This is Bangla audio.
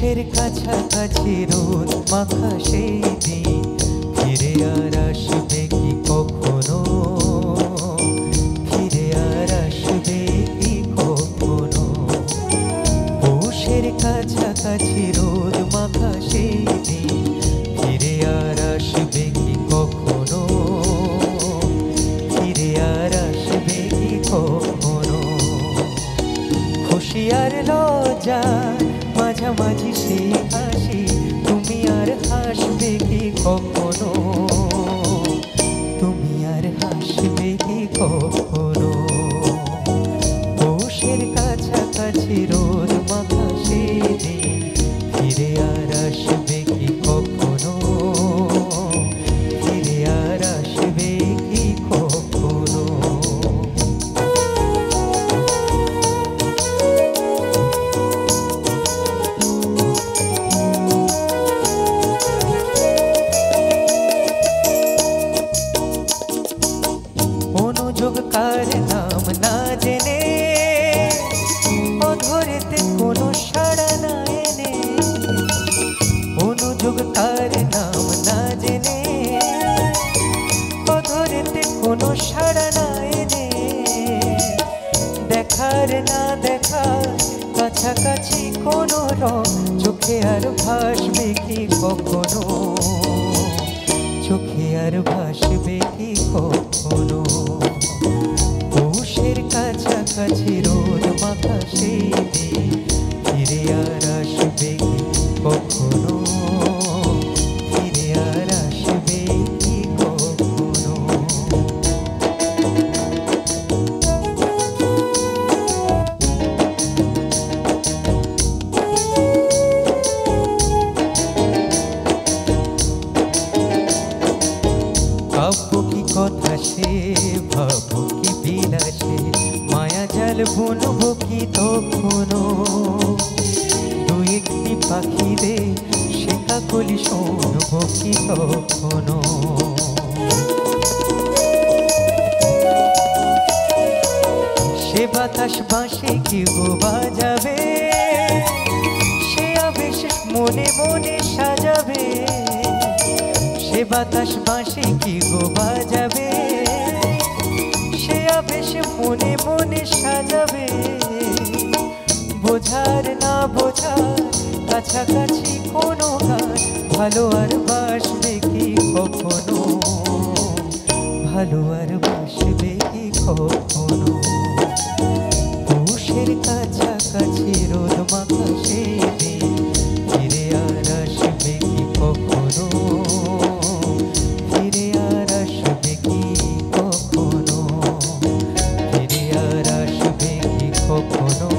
পৌষের কাছাকাছি রোদ মাখা সেই দিন ফিরে আর আসবে কি কখনো, ফিরে আর আসবে কি কখনো। পৌষের কাছাকাছি রোদ মাখা সেই দিন ফিরে আর আসবে কি কখনো, ফিরে আর আসবে কি কখনো। খুশি আর লজ্জা মাঝামাঝি সেই হাসি, তুমি আর হাসবে কি কখনো, তুমি আর হাসবে কি কখনো। পৌষের কাছাকাছি রোদ মাখা সেই দিন ফিরে আর আসবে কি কখনো, ফিরে আর আসবে কি কখনো। অনুযোগকার নাম না জেনে অধরেতে কোনো সাড়া না এনে, অনুযোগকার নাম না জেনে অধরেতে কোনো সাড়া না এনে, দেখার না দেখার কাছাকাছি কোনো রং চোখে আর ভাসবে কি কখনো, চোখে আর ভাসবে কি কখনো। পৌষের কাছাকাছি রোদ মাখা সেই দিন ফিরে আর আসবে কি কখনো, ফিরে আর আসবে কি কখনো। কাব্য কি কথা সে ভাব কি বিলাসে, মায়া জাল বুনব কি তখনো, দু একটি পাখিরে সে কাকলি শুনব কি তখনো। সে বাতাস বাঁশি কি গো বাজাবে, সে আবেশ মনে মনে সাজাবে, সে বাতাস বাঁশি কি গো বাজাবে, সে আবেশ মনে মনে সাজাবে। বোঝার না বোঝার কাছাকাছি কোনো গান ভালো আর বাসবে কি কখনো, ভালো আর বাসবে কি কখনো। পৌষের কাছাকাছি রোদ মাখা সেই দিন ফিরে আর আসবে কি কখনো, ফিরে আর আসবে কি কখনো, ফিরে আর আসবে কি কখনো।